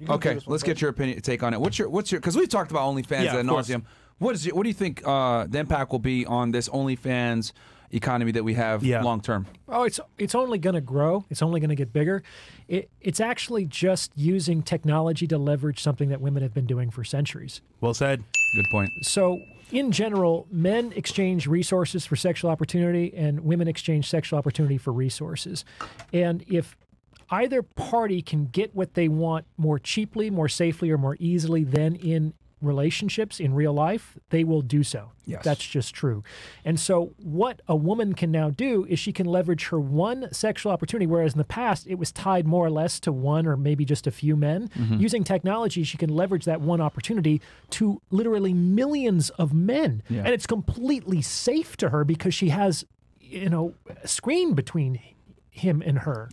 Okay, let's get your opinion, take on it. What's your? Because we've talked about OnlyFans ad nauseum. What do you think the impact will be on this OnlyFans economy that we have long term? Oh, it's only going to grow. It's only going to get bigger. It's actually just using technology to leverage something that women have been doing for centuries. Well said. Good point. So in general, men exchange resources for sexual opportunity and women exchange sexual opportunity for resources. And if either party can get what they want more cheaply, more safely, or more easily than in relationships in real life, they will do so. Yes. That's just true. And so what a woman can now do is she can leverage her one sexual opportunity, whereas in the past it was tied more or less to one or maybe just a few men. Using technology, she can leverage that one opportunity to literally millions of men. And it's completely safe to her because she has, a screen between him and her.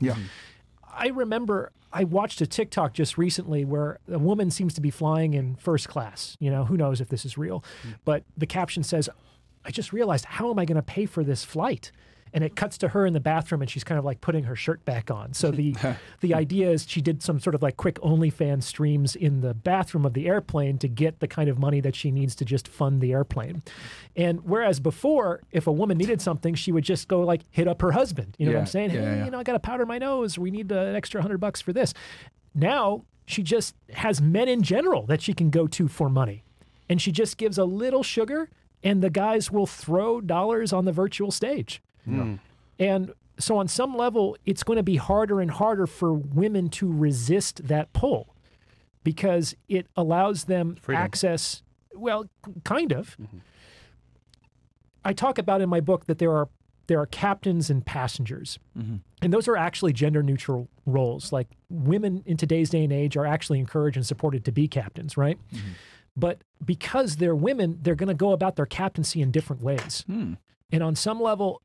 I remember I watched a TikTok just recently where a woman seems to be flying in first class. Who knows if this is real, but the caption says, "I just realized, how am I going to pay for this flight?" And it cuts to her in the bathroom and she's kind of like putting her shirt back on. So the idea is she did some sort of like quick OnlyFans streams in the bathroom of the airplane to get the kind of money that she needs to just fund the airplane. And whereas before, if a woman needed something, she would just go like hit up her husband. You know what I'm saying? Hey, I got to powder my nose. We need an extra $100 for this. Now she just has men in general that she can go to for money. And she just gives a little sugar and the guys will throw dollars on the virtual stage. And so on some level, it's going to be harder and harder for women to resist that pull because it allows them access, well, kind of. I talk about in my book that there are captains and passengers. And those are actually gender neutral roles. Like women in today's day and age are actually encouraged and supported to be captains, right? But because they're women, they're going to go about their captaincy in different ways. And on some level,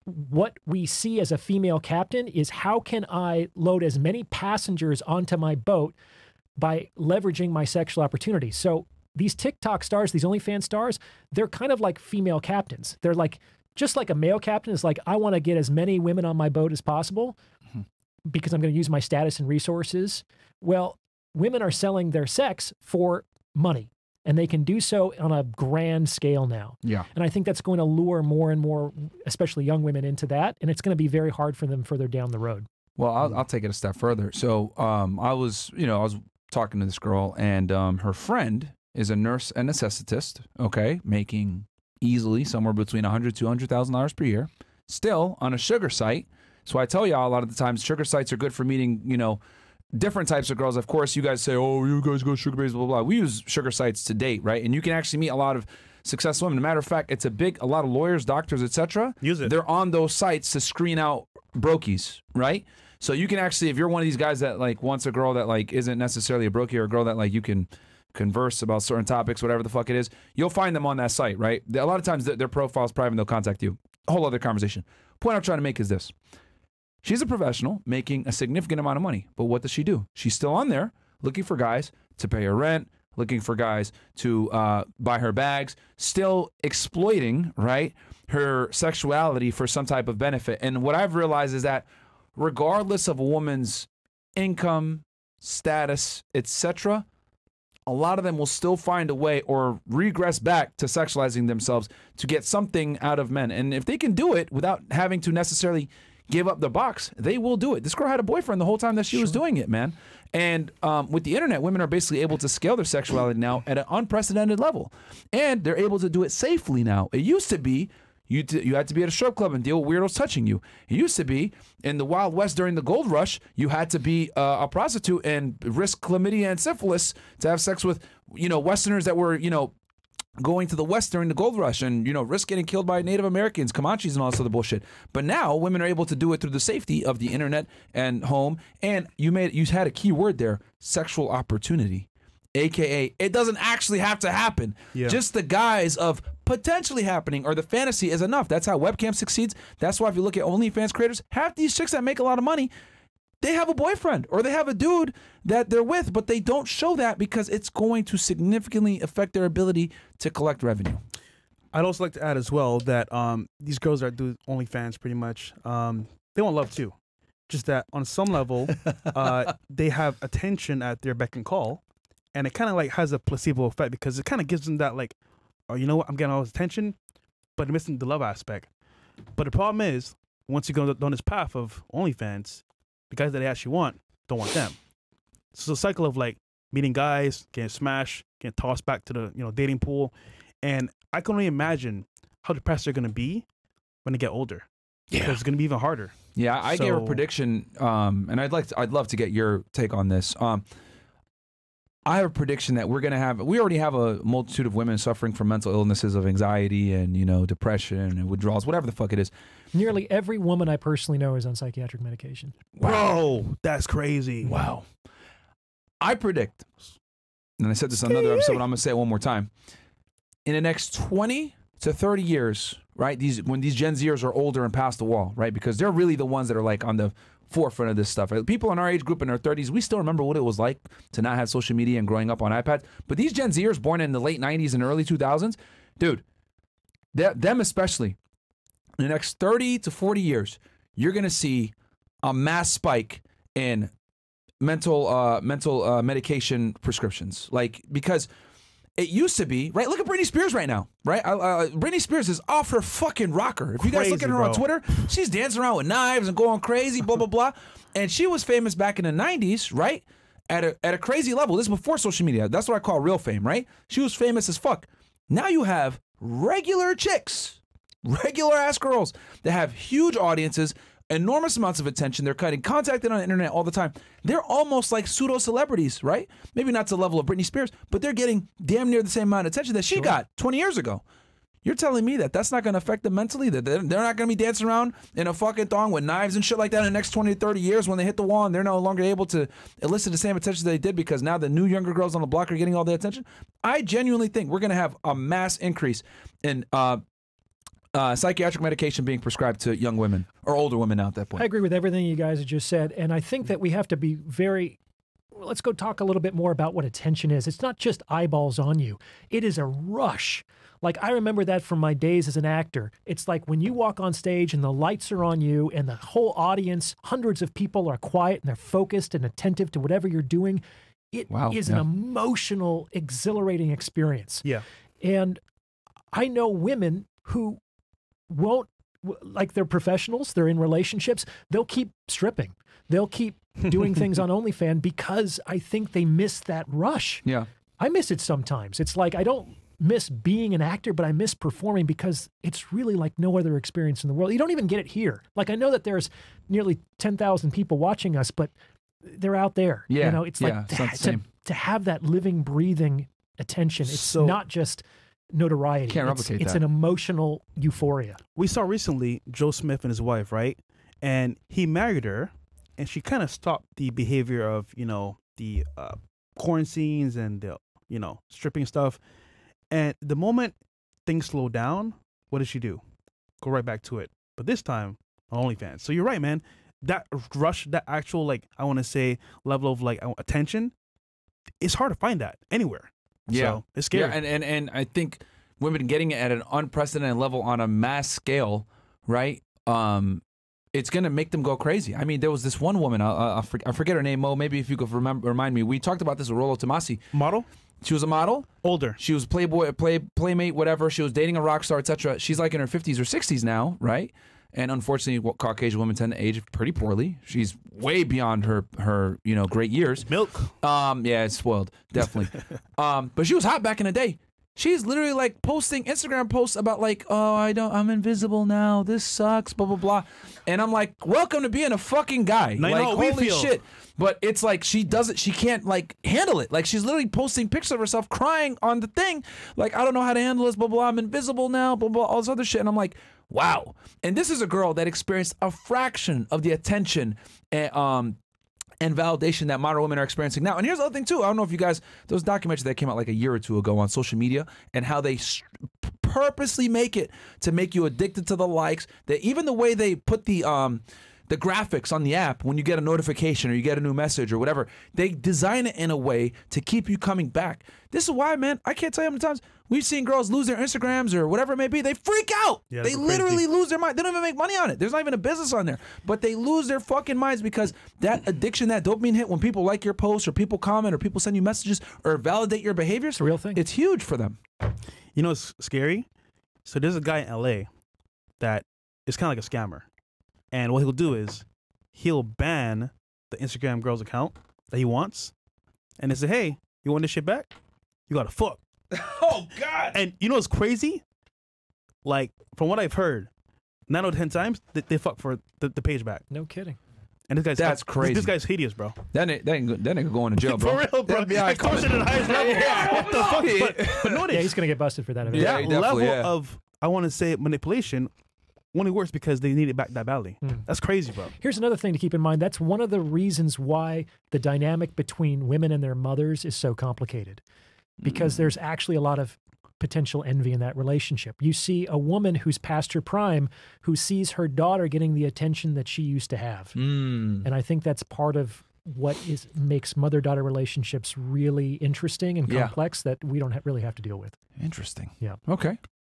what we see as a female captain is how can I load as many passengers onto my boat by leveraging my sexual opportunity. So these TikTok stars, these OnlyFans stars, they're kind of like female captains. They're like, just like a male captain is like, I want to get as many women on my boat as possible because I'm going to use my status and resources. Well, women are selling their sex for money. And they can do so on a grand scale now. And I think that's going to lure more and more, especially young women, into that. And it's going to be very hard for them further down the road. Well, I'll take it a step further. So I was talking to this girl, and her friend is a nurse anesthetist, making easily somewhere between $100,000 to $200,000 per year, still on a sugar site. So I tell y'all a lot of the times sugar sites are good for meeting, different types of girls. Of course, you guys say, oh, you guys go sugar babies, blah, blah, blah. We use sugar sites to date, right? And you can actually meet a lot of successful women. As a matter of fact, it's a lot of lawyers, doctors, etc. Use it. They're on those sites to screen out brokies, right? So you can actually, if you're one of these guys that like wants a girl that like isn't necessarily a brokie or a girl that like you can converse about certain topics, whatever the fuck it is, you'll find them on that site, right? A lot of times their profile's private and they'll contact you. A whole other conversation. Point I'm trying to make is this. She's a professional making a significant amount of money, but what does she do? She's still on there looking for guys to pay her rent, looking for guys to buy her bags, still exploiting, right, her sexuality for some type of benefit. And what I've realized is that regardless of a woman's income, status, etc., a lot of them will still find a way or regress back to sexualizing themselves to get something out of men. And if they can do it without having to necessarily give up the box, they will do it. This girl had a boyfriend the whole time that she was doing it, man. And with the internet, women are basically able to scale their sexuality now at an unprecedented level. And they're able to do it safely now. It used to be you had to be at a strip club and deal with weirdos touching you. It used to be in the Wild West during the gold rush, you had to be a prostitute and risk chlamydia and syphilis to have sex with, Westerners that were, going to the West during the gold rush and, risk getting killed by Native Americans, Comanches and all this other bullshit. But now women are able to do it through the safety of the internet and home. And you had a key word there, sexual opportunity. AKA, it doesn't actually have to happen. Just the guise of potentially happening or the fantasy is enough. That's how webcam succeeds. That's why if you look at OnlyFans creators, half these chicks that make a lot of money, they have a boyfriend or they have a dude that they're with, but they don't show that because it's going to significantly affect their ability to collect revenue. I'd also like to add as well that these girls that do OnlyFans pretty much, they want love too. just that on some level, they have attention at their beck and call, and it kind of like has a placebo effect because it kind of gives them that like, oh, you know what, I'm getting all this attention, but I'm missing the love aspect. But the problem is, once you go down this path of OnlyFans, the guys that they actually want don't want them. So it's a cycle of like meeting guys, getting smashed, getting tossed back to the dating pool, and I can only imagine how depressed they're gonna be when they get older. Yeah, because it's gonna be even harder. Yeah, I gave a prediction, and I'd love to get your take on this. I have a prediction that we already have a multitude of women suffering from mental illnesses of anxiety and, depression and withdrawals, whatever the fuck it is. Nearly every woman I personally know is on psychiatric medication. Wow. Bro, that's crazy. Wow. I predict, and I said this on another episode, but I'm going to say it one more time. In the next 20 to 30 years, right, when these Gen Zers are older and past the wall, right, because they're really the ones that are like on the forefront of this stuff. People in our age group in their 30s, we still remember what it was like to not have social media and growing up on iPads. But these Gen Zers born in the late 90s and early 2000s, dude, them especially, in the next 30 to 40 years, you're going to see a mass spike in mental medication prescriptions. Like, because it used to be, right? Look at Britney Spears right now, right? Britney Spears is off her fucking rocker. If you guys look at her on Twitter, she's dancing around with knives and going crazy, blah, blah, blah. And she was famous back in the 90s, right? At a crazy level. This is before social media. That's what I call real fame, right? She was famous as fuck. Now you have regular chicks, regular ass girls that have huge audiences, enormous amounts of attention. They're getting contacted on the internet all the time. They're almost like pseudo celebrities, right? Maybe not to the level of Britney Spears, but they're getting damn near the same amount of attention that she got 20 years ago. You're telling me that that's not going to affect them mentally? That they're not going to be dancing around in a fucking thong with knives and shit like that in the next 20 to 30 years when they hit the wall and they're no longer able to elicit the same attention they did because now the new younger girls on the block are getting all the attention? I genuinely think we're going to have a mass increase in psychiatric medication being prescribed to young women or older women now at that point. I agree with everything you guys have just said, and I think that we have to be let's go talk a little bit more about what attention is. It's not just eyeballs on you. It is a rush. Like, I remember that from my days as an actor. It's like when you walk on stage and the lights are on you and the whole audience, hundreds of people are quiet and they're focused and attentive to whatever you're doing. It is an emotional, exhilarating experience. Yeah. And I know women who won't, like, they're professionals, they're in relationships, they'll keep stripping. They'll keep doing things on OnlyFans because I think they miss that rush. Yeah. I miss it sometimes. It's like I don't miss being an actor, but I miss performing because it's really like no other experience in the world. You don't even get it here. Like, I know that there's nearly 10,000 people watching us, but they're out there. Yeah. You know, it's like to have that living, breathing attention. It's not just notoriety. Can't replicate that. It's an emotional euphoria. We saw recently Joe Smith and his wife, right? And he married her, and she kind of stopped the behavior of, the porn scenes and the, stripping stuff. And the moment things slow down, what does she do? Go right back to it. But this time, on OnlyFans. So you're right, man. That rush, that actual, like, I want to say, level of, like, attention, it's hard to find that anywhere. Yeah. So it's scary. Yeah, and I think women getting it at an unprecedented level on a mass scale, right? It's going to make them go crazy. I mean, there was this one woman, I forget her name, Mo, maybe if you could remind me. We talked about this with Rollo Tomasi. Model? She was a model. Older. She was Playboy, Playmate, whatever. She was dating a rock star, etc. She's like in her 50s or 60s now, right? And unfortunately, Caucasian women tend to age pretty poorly. She's way beyond her great years. Milk. Yeah, it's spoiled, definitely. But she was hot back in the day. She's literally like posting Instagram posts about like, oh, I'm invisible now. This sucks, blah, blah, blah. And I'm like, welcome to being a fucking guy. Like, holy shit. But it's like she can't like handle it. Like, she's literally posting pictures of herself crying on the thing. Like, I don't know how to handle this, blah, blah, I'm invisible now, blah, blah, all this other shit. And I'm like, wow. And this is a girl that experienced a fraction of the attention and validation that modern women are experiencing now. And here's the other thing too. I don't know if you guys, those documentaries that came out like a year or two ago on social media and how they purposely make it to make you addicted to the likes, that even the way they put the graphics on the app when you get a notification or you get a new message or whatever, they design it in a way to keep you coming back. This is why, man, I can't tell you how many times We've seen girls lose their Instagrams or whatever it may be. They freak out. Yeah, they go literally crazy. lose their mind. They don't even make money on it. There's not even a business on there. But they lose their fucking minds because that addiction, that dopamine hit when people like your posts or people comment or people send you messages or validate your behaviors. It's a real thing. It's huge for them. You know what's scary? So there's a guy in LA that is kind of like a scammer. And what he'll do is he'll ban the Instagram girl's account that he wants. And they say, hey, you want this shit back? You got to fuck. Oh, God. And you know what's crazy? Like, from what I've heard, 9 out of 10 times, they fuck for the page back. No kidding. And this guy's That's crazy. This guy's hideous, bro. That nigga going to jail, bro. For real, bro. FBI Extortion at the highest level. Yeah. What the fuck? But notice, Yeah, he's going to get busted for that. Yeah, that definitely, level yeah. of, I want to say, manipulation only works because they need it back that badly. That's crazy, bro. Here's another thing to keep in mind. That's one of the reasons why the dynamic between women and their mothers is so complicated, because there's actually a lot of potential envy in that relationship. You see a woman who's past her prime who sees her daughter getting the attention that she used to have. And I think that's part of what makes mother-daughter relationships really interesting and complex that we don't really have to deal with. Interesting. Yeah. Okay.